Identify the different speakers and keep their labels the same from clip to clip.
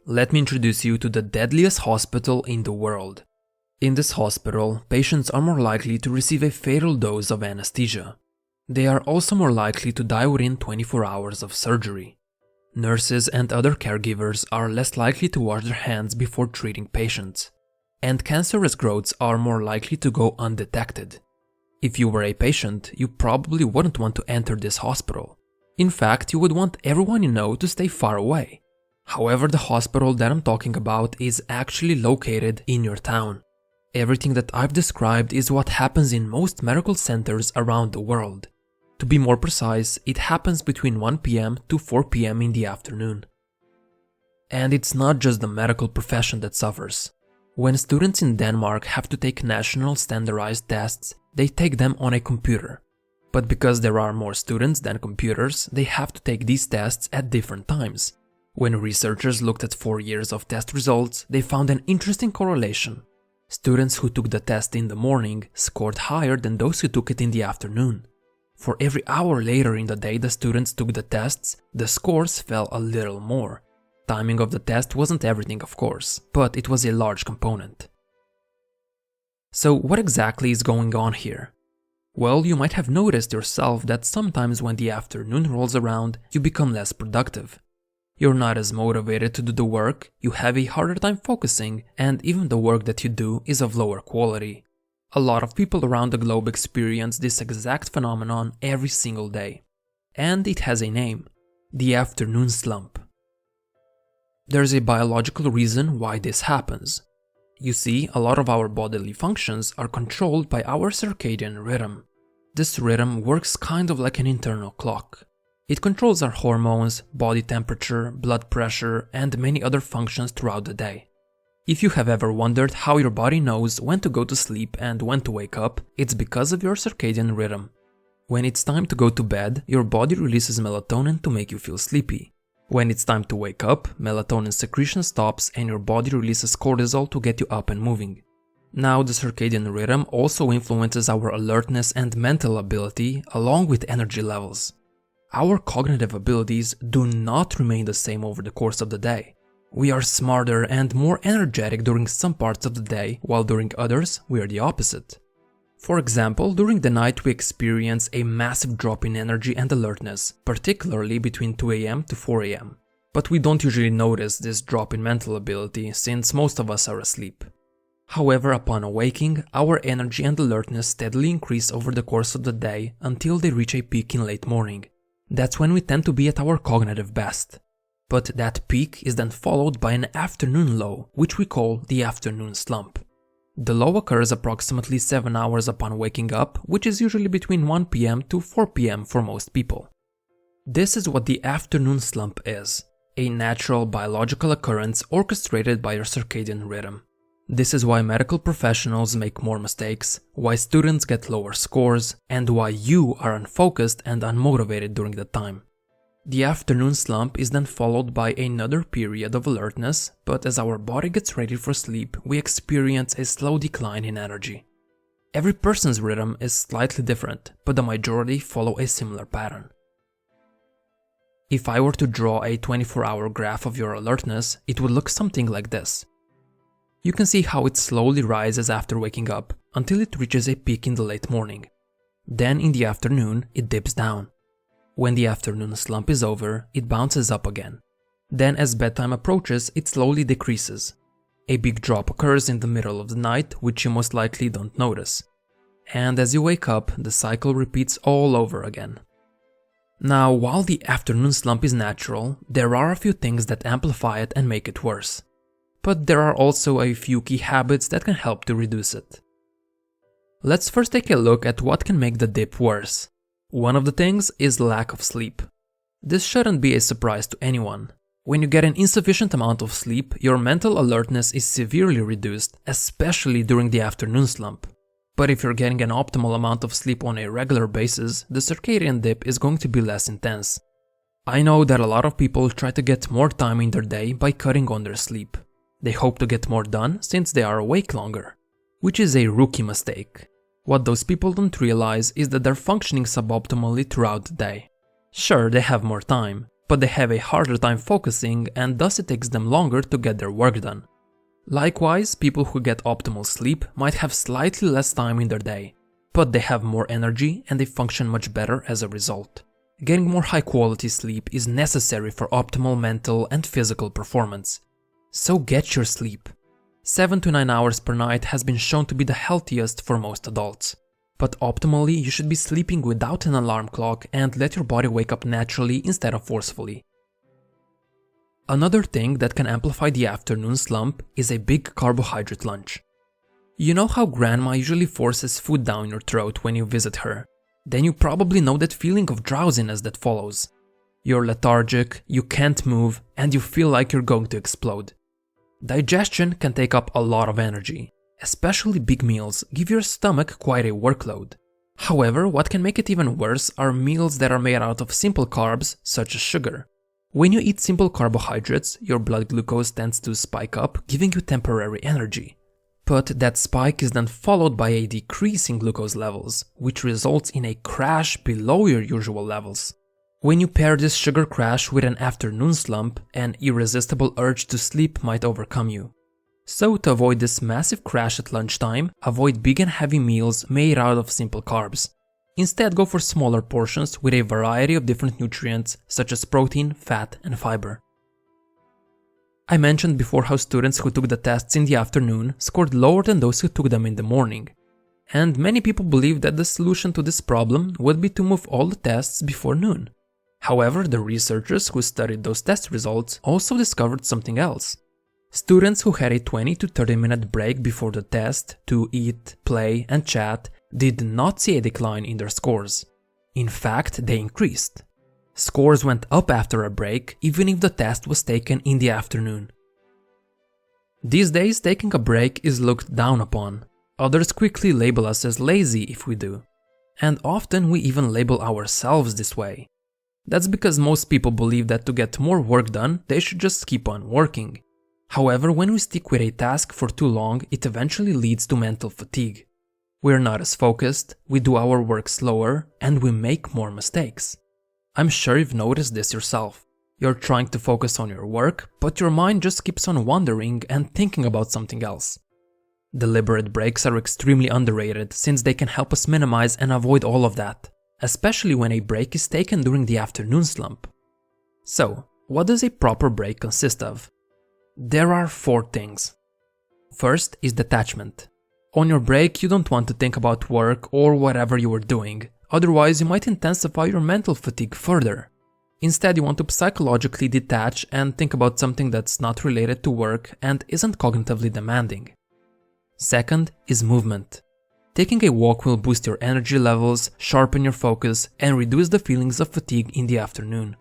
Speaker 1: let me introduce you to the deadliest hospital in the world. In this hospital, patients are more likely to receive a fatal dose of anesthesia. They are also more likely to die within 24 hours of surgery. Nurses and other caregivers are less likely to wash their hands before treating patients. And cancerous growths are more likely to go undetected. If you were a patient, you probably wouldn't want to enter this hospital. In fact, you would want everyone you know to stay far away. However, the hospital that I'm talking about is actually located in your town. Everything that I've described is what happens in most medical centers around the world. To be more precise, it happens between 1 p.m. to 4 p.m. in the afternoon. And it's not just the medical profession that suffers. When students in Denmark have to take national standardized tests, they take them on a computer. But because there are more students than computers, they have to take these tests at different times. When researchers looked at 4 years of test results, they found an interesting correlation. Students who took the test in the morning scored higher than those who took it in the afternoon. For every hour later in the day the students took the tests, the scores fell a little more. Timing of the test wasn't everything, of course, but it was a large component. So what exactly is going on here? Well, you might have noticed yourself that sometimes when the afternoon rolls around, you become less productive. You're not as motivated to do the work, you have a harder time focusing, and even the work that you do is of lower quality. A lot of people around the globe experience this exact phenomenon every single day. And it has a name: the afternoon slump. There's a biological reason why this happens. You see, a lot of our bodily functions are controlled by our circadian rhythm. This rhythm works kind of like an internal clock. It controls our hormones, body temperature, blood pressure, and many other functions throughout the day. If you have ever wondered how your body knows when to go to sleep and when to wake up, it's because of your circadian rhythm. When it's time to go to bed, your body releases melatonin to make you feel sleepy. When it's time to wake up, melatonin secretion stops and your body releases cortisol to get you up and moving. Now, the circadian rhythm also influences our alertness and mental ability along with energy levels. Our cognitive abilities do not remain the same over the course of the day. We are smarter and more energetic during some parts of the day, while during others we are the opposite. For example, during the night we experience a massive drop in energy and alertness, particularly between 2 a.m. to 4 a.m. But we don't usually notice this drop in mental ability since most of us are asleep. However, upon awaking, our energy and alertness steadily increase over the course of the day until they reach a peak in late morning. That's when we tend to be at our cognitive best. But that peak is then followed by an afternoon low, which we call the afternoon slump. The low occurs approximately 7 hours upon waking up, which is usually between 1 p.m. to 4 p.m. for most people. This is what the afternoon slump is, a natural biological occurrence orchestrated by your circadian rhythm. This is why medical professionals make more mistakes, why students get lower scores, and why you are unfocused and unmotivated during that time. The afternoon slump is then followed by another period of alertness, but as our body gets ready for sleep, we experience a slow decline in energy. Every person's rhythm is slightly different, but the majority follow a similar pattern. If I were to draw a 24-hour graph of your alertness, it would look something like this. You can see how it slowly rises after waking up until it reaches a peak in the late morning. Then in the afternoon, it dips down. When the afternoon slump is over, it bounces up again. Then as bedtime approaches, it slowly decreases. A big drop occurs in the middle of the night, which you most likely don't notice. And as you wake up, the cycle repeats all over again. Now, while the afternoon slump is natural, there are a few things that amplify it and make it worse. But there are also a few key habits that can help to reduce it. Let's first take a look at what can make the dip worse. One of the things is lack of sleep. This shouldn't be a surprise to anyone. When you get an insufficient amount of sleep, your mental alertness is severely reduced, especially during the afternoon slump. But if you're getting an optimal amount of sleep on a regular basis, the circadian dip is going to be less intense. I know that a lot of people try to get more time in their day by cutting on their sleep. They hope to get more done since they are awake longer, which is a rookie mistake. What those people don't realize is that they're functioning suboptimally throughout the day. Sure, they have more time, but they have a harder time focusing and thus it takes them longer to get their work done. Likewise, people who get optimal sleep might have slightly less time in their day, but they have more energy and they function much better as a result. Getting more high quality sleep is necessary for optimal mental and physical performance. So get your sleep. 7 to 9 hours per night has been shown to be the healthiest for most adults. But optimally, you should be sleeping without an alarm clock and let your body wake up naturally instead of forcefully. Another thing that can amplify the afternoon slump is a big carbohydrate lunch. You know how grandma usually forces food down your throat when you visit her? Then you probably know that feeling of drowsiness that follows. You're lethargic, you can't move, and you feel like you're going to explode. Digestion can take up a lot of energy. Especially big meals give your stomach quite a workload. However, what can make it even worse are meals that are made out of simple carbs, such as sugar. When you eat simple carbohydrates, your blood glucose tends to spike up, giving you temporary energy. But that spike is then followed by a decrease in glucose levels, which results in a crash below your usual levels. When you pair this sugar crash with an afternoon slump, an irresistible urge to sleep might overcome you. So to avoid this massive crash at lunchtime, avoid big and heavy meals made out of simple carbs. Instead, go for smaller portions with a variety of different nutrients such as protein, fat, and fiber. I mentioned before how students who took the tests in the afternoon scored lower than those who took them in the morning. And many people believe that the solution to this problem would be to move all the tests before noon. However, the researchers who studied those test results also discovered something else. Students who had a 20 to 30 minute break before the test to eat, play, and chat did not see a decline in their scores. In fact, they increased. Scores went up after a break, even if the test was taken in the afternoon. These days, taking a break is looked down upon. Others quickly label us as lazy if we do. And often we even label ourselves this way. That's because most people believe that to get more work done, they should just keep on working. However, when we stick with a task for too long, it eventually leads to mental fatigue. We're not as focused, we do our work slower, and we make more mistakes. I'm sure you've noticed this yourself. You're trying to focus on your work, but your mind just keeps on wandering and thinking about something else. Deliberate breaks are extremely underrated since they can help us minimize and avoid all of that, especially when a break is taken during the afternoon slump. So, what does a proper break consist of? There are 4 things. First is detachment. On your break, you don't want to think about work or whatever you were doing, otherwise you might intensify your mental fatigue further. Instead, you want to psychologically detach and think about something that's not related to work and isn't cognitively demanding. Second is movement. Taking a walk will boost your energy levels, sharpen your focus, and reduce the feelings of fatigue in the afternoon.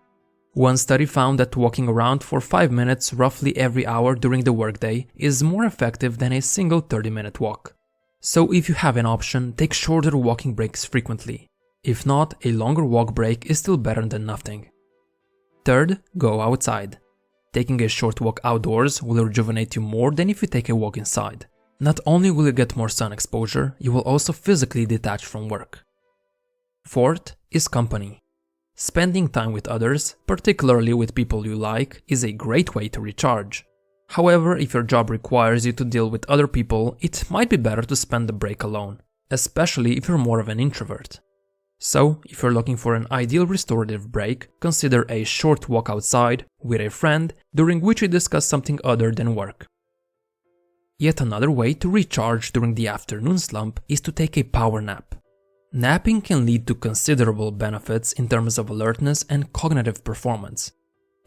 Speaker 1: One study found that walking around for 5 minutes roughly every hour during the workday is more effective than a single 30-minute walk. So if you have an option, take shorter walking breaks frequently. If not, a longer walk break is still better than nothing. Third, go outside. Taking a short walk outdoors will rejuvenate you more than if you take a walk inside. Not only will you get more sun exposure, you will also physically detach from work. Fourth is company. Spending time with others, particularly with people you like, is a great way to recharge. However, if your job requires you to deal with other people, it might be better to spend the break alone, especially if you're more of an introvert. So, if you're looking for an ideal restorative break, consider a short walk outside with a friend during which you discuss something other than work. Yet another way to recharge during the afternoon slump is to take a power nap. Napping can lead to considerable benefits in terms of alertness and cognitive performance.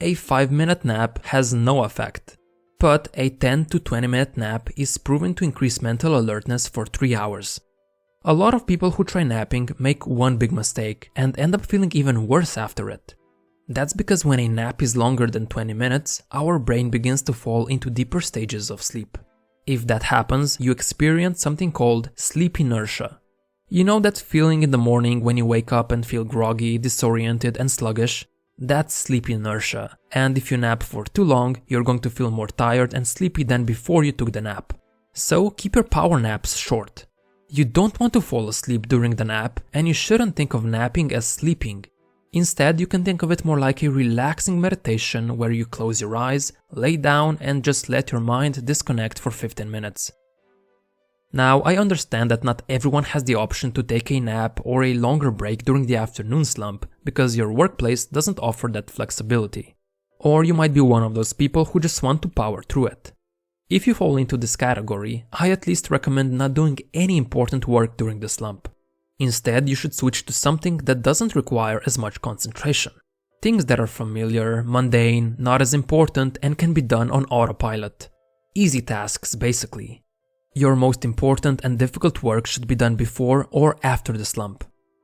Speaker 1: A 5-minute nap has no effect, but a 10 to 20-minute nap is proven to increase mental alertness for 3 hours. A lot of people who try napping make one big mistake and end up feeling even worse after it. That's because when a nap is longer than 20 minutes, our brain begins to fall into deeper stages of sleep. If that happens, you experience something called sleep inertia. You know that feeling in the morning when you wake up and feel groggy, disoriented, and sluggish? That's sleep inertia, and if you nap for too long, you're going to feel more tired and sleepy than before you took the nap. So keep your power naps short. You don't want to fall asleep during the nap, and you shouldn't think of napping as sleeping. Instead, you can think of it more like a relaxing meditation where you close your eyes, lay down, and just let your mind disconnect for 15 minutes. Now, I understand that not everyone has the option to take a nap or a longer break during the afternoon slump because your workplace doesn't offer that flexibility. Or you might be one of those people who just want to power through it. If you fall into this category, I at least recommend not doing any important work during the slump. Instead, you should switch to something that doesn't require as much concentration. Things that are familiar, mundane, not as important, and can be done on autopilot. Easy tasks, basically. Your most important and difficult work should be done before or after the slump.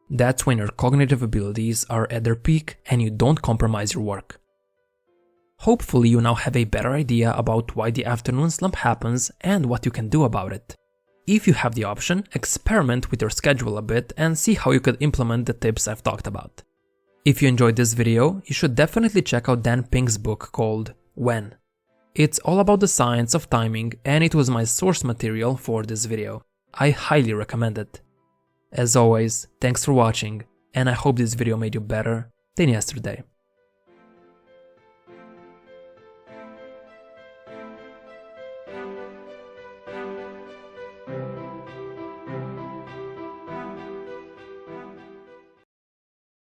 Speaker 1: That's when your cognitive abilities are at their peak and you don't compromise your work. Hopefully you now have a better idea about why the afternoon slump happens and what you can do about it. If you have the option, experiment with your schedule a bit and see how you could implement the tips I've talked about. If you enjoyed this video, you should definitely check out Dan Pink's book called When. It's all about the science of timing and it was my source material for this video. I highly recommend it. As always, thanks for watching and I hope this video made you better than yesterday.